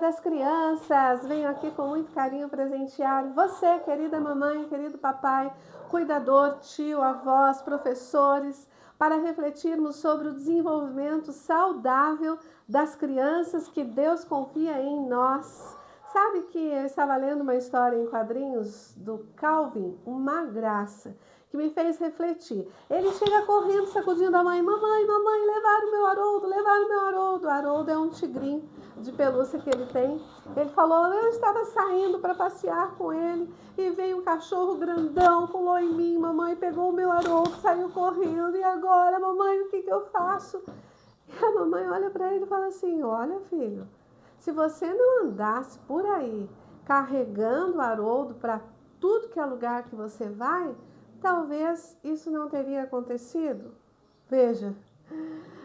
Das crianças, venho aqui com muito carinho presentear você, querida mamãe, querido papai, cuidador, tio, avós, professores, para refletirmos sobre o desenvolvimento saudável das crianças que Deus confia em nós. Sabe que eu estava lendo uma história em quadrinhos do Calvin, uma graça, que me fez refletir. Ele chega correndo, sacudindo a mãe, mamãe, levaram meu Haroldo, levaram meu Haroldo. Haroldo é um tigrinho de pelúcia que ele tem. Ele falou, eu estava saindo para passear com ele e veio um cachorro grandão, pulou em mim, mamãe pegou o meu Haroldo, saiu correndo, e agora, mamãe, o que eu faço? E a mamãe olha para ele e fala assim, olha filho, se você não andasse por aí carregando o Haroldo para tudo que é lugar que você vai, talvez isso não teria acontecido. Veja,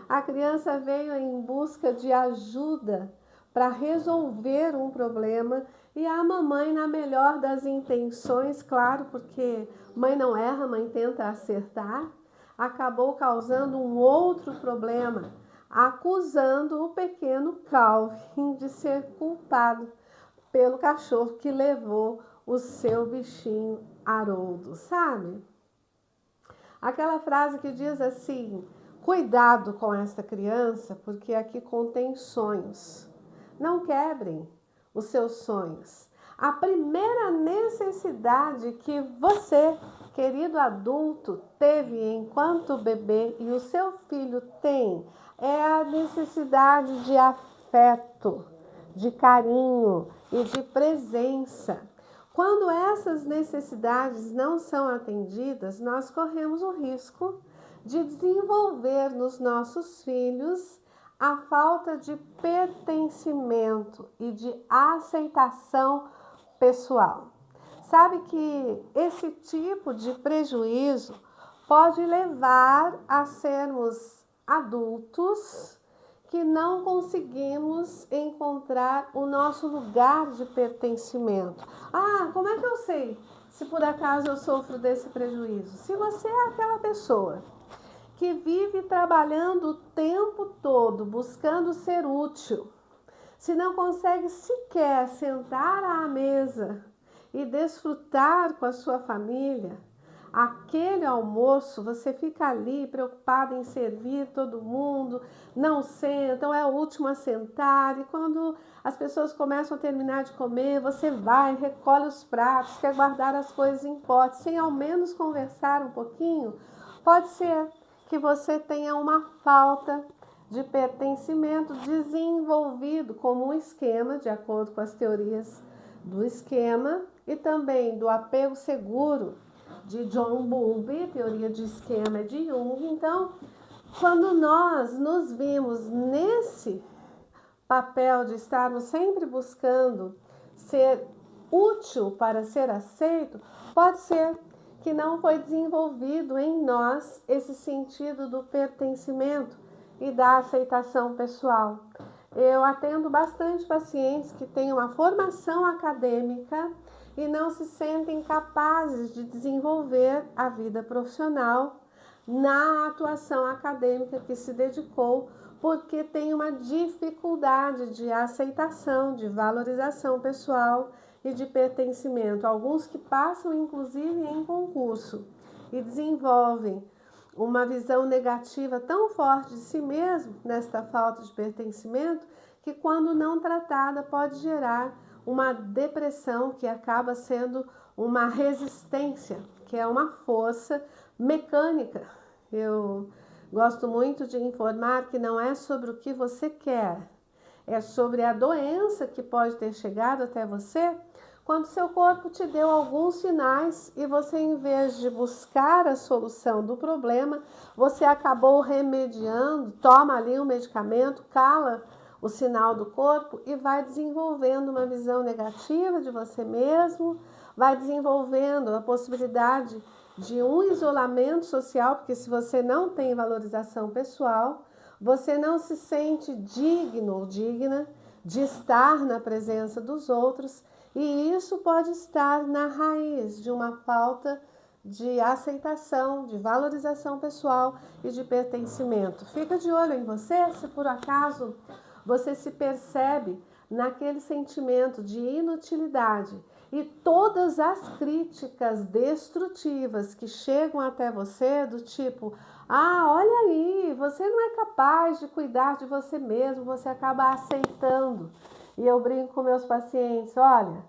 a criança veio em busca de ajuda para resolver um problema e a mamãe, na melhor das intenções, claro, porque mãe não erra, mãe tenta acertar, acabou causando um outro problema, acusando o pequeno Calvin de ser culpado pelo cachorro que levou o seu bichinho Haroldo, sabe? Aquela frase que diz assim, cuidado com esta criança, porque aqui contém sonhos. Não quebrem os seus sonhos. A primeira necessidade que você, querido adulto, teve enquanto bebê e o seu filho tem é a necessidade de afeto, de carinho e de presença. Quando essas necessidades não são atendidas, nós corremos o risco de desenvolver nos nossos filhos a falta de pertencimento e de aceitação pessoal. Sabe que esse tipo de prejuízo pode levar a sermos adultos que não conseguimos encontrar o nosso lugar de pertencimento. Ah, como é que eu sei se por acaso eu sofro desse prejuízo? Se você é aquela pessoa que vive trabalhando o tempo todo, buscando ser útil, se não consegue sequer sentar à mesa e desfrutar com a sua família, aquele almoço, você fica ali preocupado em servir todo mundo, não sentam, é o último a sentar, e quando as pessoas começam a terminar de comer, você vai, recolhe os pratos, quer guardar as coisas em potes, sem ao menos conversar um pouquinho, pode ser que você tenha uma falta de pertencimento desenvolvido como um esquema, de acordo com as teorias do esquema, e também do apego seguro, de John Bowlby, teoria de esquema de Jung. Então, quando nós nos vimos nesse papel de estarmos sempre buscando ser útil para ser aceito, pode ser que não foi desenvolvido em nós esse sentido do pertencimento e da aceitação pessoal. Eu atendo bastante pacientes que têm uma formação acadêmica e não se sentem capazes de desenvolver a vida profissional na atuação acadêmica que se dedicou, porque tem uma dificuldade de aceitação, de valorização pessoal e de pertencimento. Alguns que passam, inclusive, em concurso e desenvolvem uma visão negativa tão forte de si mesmo, nesta falta de pertencimento, que quando não tratada pode gerar uma depressão que acaba sendo uma resistência, que é uma força mecânica. Eu gosto muito de informar que não é sobre o que você quer, é sobre a doença que pode ter chegado até você quando seu corpo te deu alguns sinais e você, em vez de buscar a solução do problema, você acabou remediando, toma ali um medicamento, cala o sinal do corpo e vai desenvolvendo uma visão negativa de você mesmo, vai desenvolvendo a possibilidade de um isolamento social, porque se você não tem valorização pessoal, você não se sente digno ou digna de estar na presença dos outros, e isso pode estar na raiz de uma falta de aceitação, de valorização pessoal e de pertencimento. Fica de olho em você, se por acaso você se percebe naquele sentimento de inutilidade. E todas as críticas destrutivas que chegam até você, do tipo, olha aí, você não é capaz de cuidar de você mesmo, você acaba aceitando. E eu brinco com meus pacientes, olha,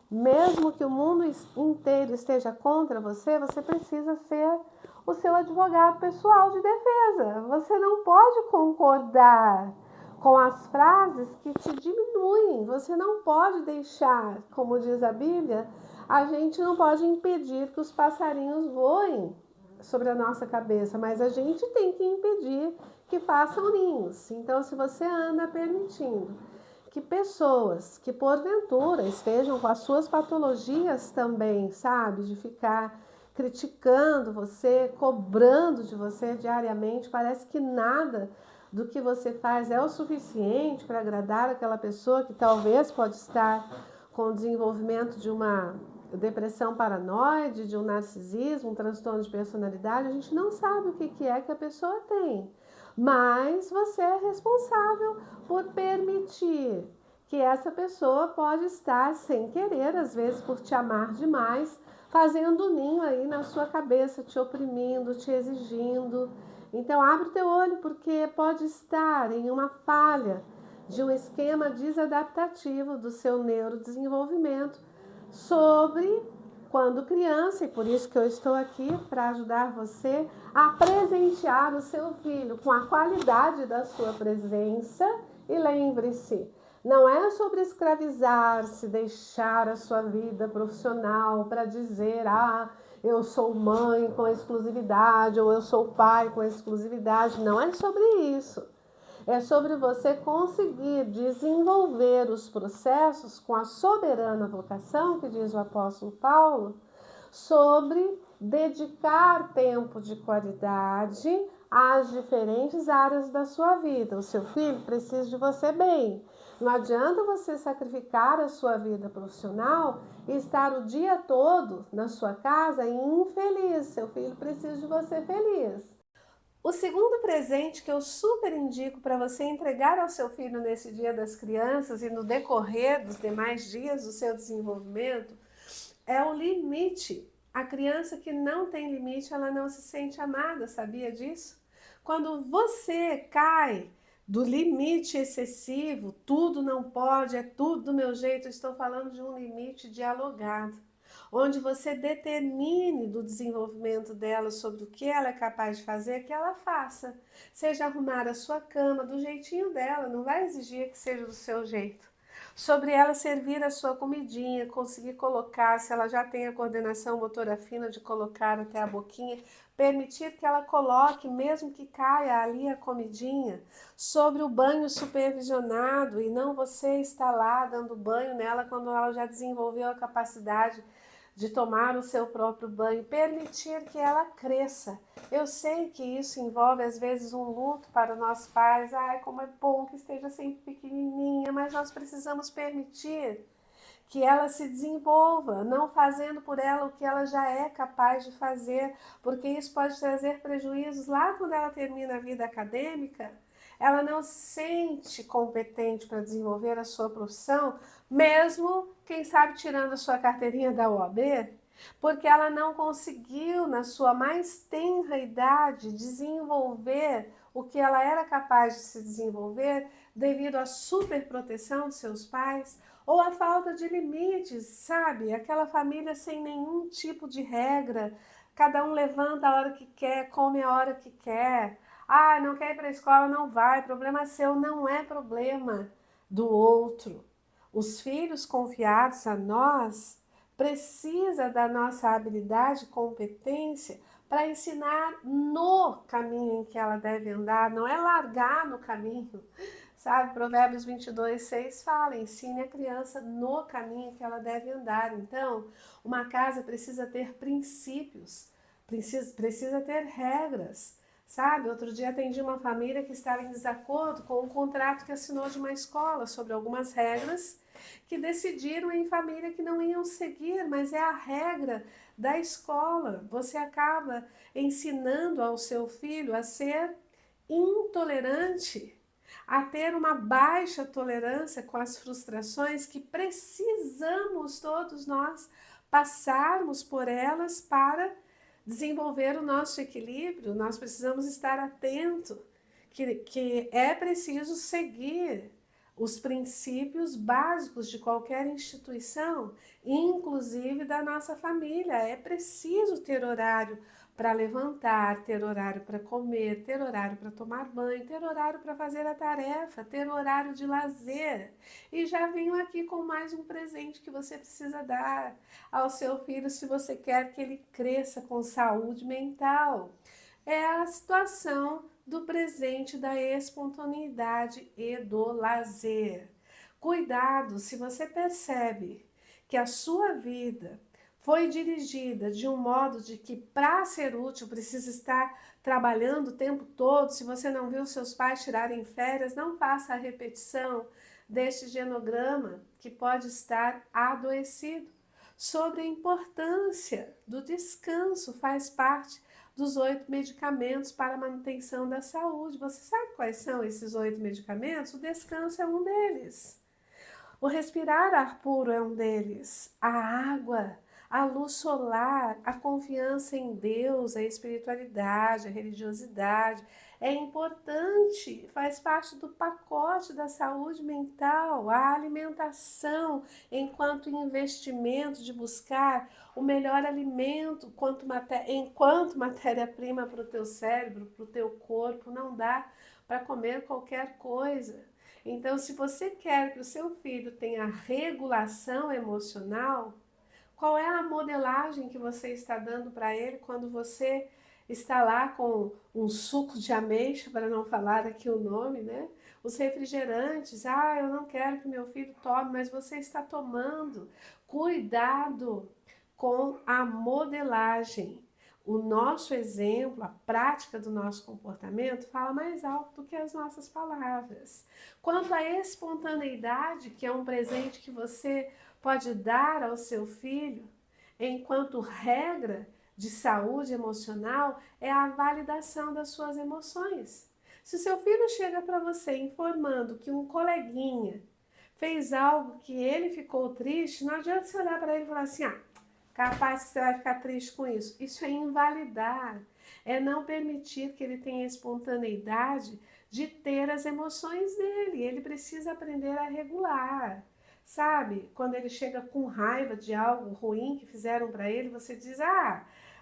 mesmo que o mundo inteiro esteja contra você, você precisa ser o seu advogado pessoal de defesa. Você não pode concordar com as frases que te diminuem. Você não pode deixar, como diz a Bíblia, a gente não pode impedir que os passarinhos voem sobre a nossa cabeça, mas a gente tem que impedir que façam ninhos. Então, se você anda permitindo que pessoas que porventura estejam com as suas patologias também, sabe, de ficar criticando você, cobrando de você diariamente, parece que nada do que você faz é o suficiente para agradar aquela pessoa que talvez pode estar com o desenvolvimento de uma depressão paranoide, de um narcisismo, um transtorno de personalidade. A gente não sabe o que é que a pessoa tem, mas você é responsável por permitir que essa pessoa pode estar sem querer, às vezes por te amar demais, fazendo ninho aí na sua cabeça, te oprimindo, te exigindo. Então abre o teu olho, porque pode estar em uma falha de um esquema desadaptativo do seu neurodesenvolvimento sobre quando criança, e por isso que eu estou aqui para ajudar você a presentear o seu filho com a qualidade da sua presença. E lembre-se, não é sobre escravizar-se, deixar a sua vida profissional para dizer, eu sou mãe com exclusividade, ou eu sou pai com exclusividade. Não é sobre isso. É sobre você conseguir desenvolver os processos com a soberana vocação, que diz o apóstolo Paulo, sobre dedicar tempo de qualidade às diferentes áreas da sua vida. O seu filho precisa de você bem. Não adianta você sacrificar a sua vida profissional e estar o dia todo na sua casa infeliz. Seu filho precisa de você feliz. O segundo presente que eu super indico para você entregar ao seu filho nesse Dia das Crianças e no decorrer dos demais dias do seu desenvolvimento é o limite. A criança que não tem limite, ela não se sente amada, sabia disso? Quando você cai do limite excessivo, tudo não pode, é tudo do meu jeito, eu estou falando de um limite dialogado, onde você determine do desenvolvimento dela sobre o que ela é capaz de fazer, que ela faça. Seja arrumar a sua cama do jeitinho dela, não vai exigir que seja do seu jeito. Sobre ela servir a sua comidinha, conseguir colocar, se ela já tem a coordenação motora fina de colocar até a boquinha, permitir que ela coloque, mesmo que caia ali a comidinha. Sobre o banho supervisionado e não você estar lá dando banho nela quando ela já desenvolveu a capacidade de tomar o seu próprio banho, permitir que ela cresça. Eu sei que isso envolve às vezes um luto para nossos pais, como é bom que esteja sempre pequenininha, mas nós precisamos permitir que ela se desenvolva, não fazendo por ela o que ela já é capaz de fazer, porque isso pode trazer prejuízos lá quando ela termina a vida acadêmica. Ela não se sente competente para desenvolver a sua profissão, mesmo, quem sabe, tirando a sua carteirinha da OAB, porque ela não conseguiu, na sua mais tenra idade, desenvolver o que ela era capaz de se desenvolver devido à superproteção de seus pais, ou a falta de limites, sabe? Aquela família sem nenhum tipo de regra, cada um levanta a hora que quer, come a hora que quer. Não quer ir para a escola, não vai, problema seu, não é problema do outro. Os filhos confiados a nós precisa da nossa habilidade e competência para ensinar no caminho em que ela deve andar, não é largar no caminho. Sabe, Provérbios 22:6 fala, ensine a criança no caminho que ela deve andar. Então, uma casa precisa ter princípios, precisa ter regras, sabe? Outro dia atendi uma família que estava em desacordo com um contrato que assinou de uma escola sobre algumas regras que decidiram em família que não iam seguir, mas é a regra da escola. Você acaba ensinando ao seu filho a ser intolerante, a ter uma baixa tolerância com as frustrações que precisamos todos nós passarmos por elas para desenvolver o nosso equilíbrio. Nós precisamos estar atentos que é preciso seguir os princípios básicos de qualquer instituição, inclusive da nossa família. É preciso ter horário para levantar, ter horário para comer, ter horário para tomar banho, ter horário para fazer a tarefa, ter horário de lazer. E já venho aqui com mais um presente que você precisa dar ao seu filho se você quer que ele cresça com saúde mental. É a situação do presente da espontaneidade e do lazer. Cuidado se você percebe que a sua vida foi dirigida de um modo de que para ser útil precisa estar trabalhando o tempo todo. Se você não viu seus pais tirarem férias, não faça a repetição deste genograma que pode estar adoecido. Sobre a importância do descanso, faz parte dos 8 medicamentos para a manutenção da saúde. Você sabe quais são esses 8 medicamentos? O descanso é um deles. O respirar ar puro é um deles. A água, a luz solar, a confiança em Deus, a espiritualidade, a religiosidade. É importante, faz parte do pacote da saúde mental, a alimentação enquanto investimento de buscar o melhor alimento enquanto matéria-prima para o teu cérebro, para o teu corpo. Não dá para comer qualquer coisa. Então, se você quer que o seu filho tenha regulação emocional, qual é a modelagem que você está dando para ele quando você está lá com um suco de ameixa, para não falar aqui o nome, né? Os refrigerantes, eu não quero que meu filho tome, mas você está tomando. Cuidado com a modelagem. O nosso exemplo, a prática do nosso comportamento fala mais alto do que as nossas palavras. Quanto à espontaneidade, que é um presente que você pode dar ao seu filho, enquanto regra de saúde emocional, é a validação das suas emoções. Se o seu filho chega para você informando que um coleguinha fez algo que ele ficou triste, não adianta você olhar para ele e falar assim, capaz que você vai ficar triste com isso. Isso é invalidar, é não permitir que ele tenha espontaneidade de ter as emoções dele. Ele precisa aprender a regular. Sabe, quando ele chega com raiva de algo ruim que fizeram para ele, você diz,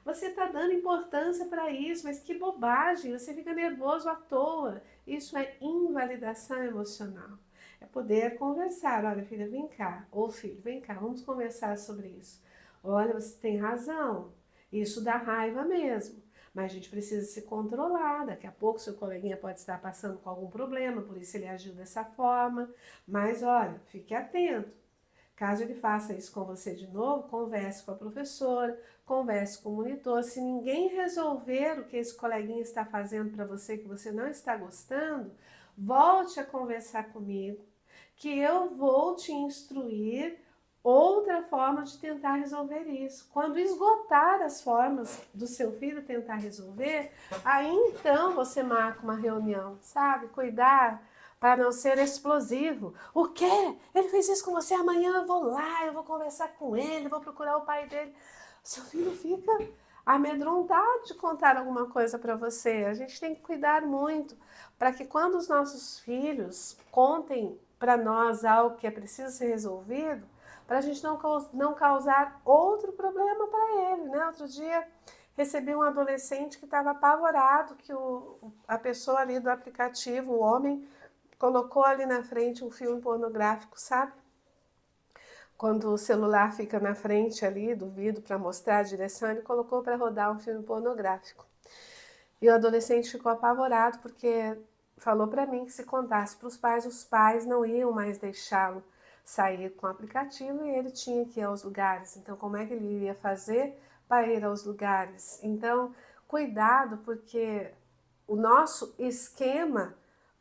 você está dando importância para isso, mas que bobagem, você fica nervoso à toa. Isso é invalidação emocional. É poder conversar, olha filha, vem cá, ou filho, vem cá, vamos conversar sobre isso. Olha, você tem razão, isso dá raiva mesmo, mas a gente precisa se controlar. Daqui a pouco seu coleguinha pode estar passando com algum problema, por isso ele agiu dessa forma. Mas olha, fique atento. Caso ele faça isso com você de novo, converse com a professora, converse com o monitor. Se ninguém resolver o que esse coleguinha está fazendo para você, que você não está gostando, volte a conversar comigo, que eu vou te instruir outra forma de tentar resolver isso. Quando esgotar as formas do seu filho tentar resolver, aí então você marca uma reunião, sabe? Cuidar para não ser explosivo. O quê? Ele fez isso com você? Amanhã eu vou lá, eu vou conversar com ele, vou procurar o pai dele. Seu filho fica amedrontado de contar alguma coisa para você. A gente tem que cuidar muito para que quando os nossos filhos contem para nós algo que é preciso ser resolvido, para a gente não causar outro problema para ele, né? Outro dia recebi um adolescente que estava apavorado que a pessoa ali do aplicativo, o homem, colocou ali na frente um filme pornográfico, sabe? Quando o celular fica na frente ali do vidro para mostrar a direção, ele colocou para rodar um filme pornográfico. E o adolescente ficou apavorado porque falou para mim que se contasse para os pais não iam mais deixá-lo sair com o aplicativo e ele tinha que ir aos lugares. Então, como é que ele iria fazer para ir aos lugares? Então, cuidado, porque o nosso esquema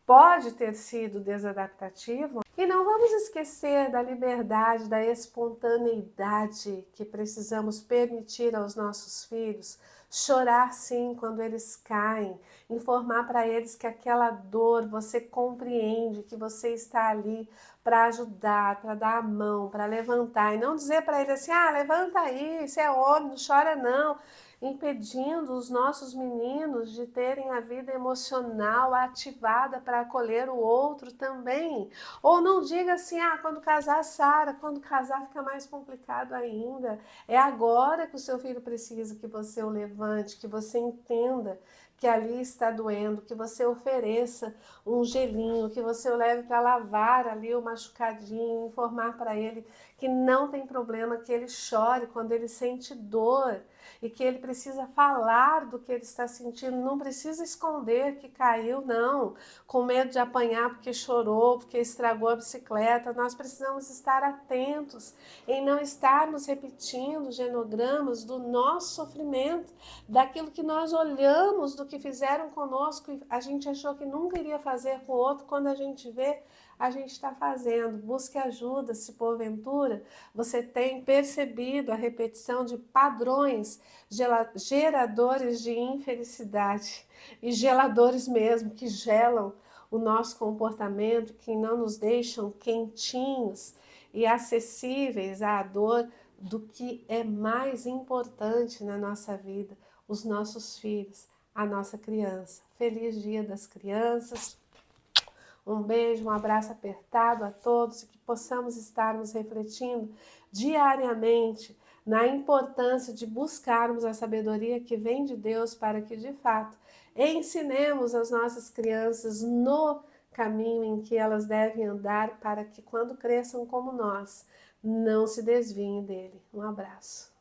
pode ter sido desadaptativo. E não vamos esquecer da liberdade, da espontaneidade que precisamos permitir aos nossos filhos chorar sim quando eles caem, informar para eles que aquela dor você compreende, que você está ali para ajudar, para dar a mão, para levantar, e não dizer para eles assim, levanta aí, você é homem, não chora não, impedindo os nossos meninos de terem a vida emocional ativada para acolher o outro também. Ou não diga assim, quando casar, Sara, quando casar fica mais complicado ainda. É agora que o seu filho precisa que você o levante, que você entenda que ali está doendo, que você ofereça um gelinho, que você o leve para lavar ali o machucadinho, informar para ele que não tem problema, que ele chore quando ele sente dor e que ele precisa falar do que ele está sentindo, não precisa esconder que caiu, não, com medo de apanhar porque chorou, porque estragou a bicicleta. Nós precisamos estar atentos em não estarmos repetindo genogramas do nosso sofrimento, daquilo que nós olhamos, do que fizeram conosco e a gente achou que nunca iria fazer com o outro, quando a gente vê, a gente está fazendo. Busque ajuda se porventura você tem percebido a repetição de padrões geradores de infelicidade e geladores mesmo, que gelam o nosso comportamento, que não nos deixam quentinhos e acessíveis à dor do que é mais importante na nossa vida, os nossos filhos, a nossa criança. Feliz Dia das Crianças. Um beijo, um abraço apertado a todos e que possamos estarmos refletindo diariamente na importância de buscarmos a sabedoria que vem de Deus para que, de fato, ensinemos as nossas crianças no caminho em que elas devem andar para que, quando cresçam como nós, não se desviem dele. Um abraço.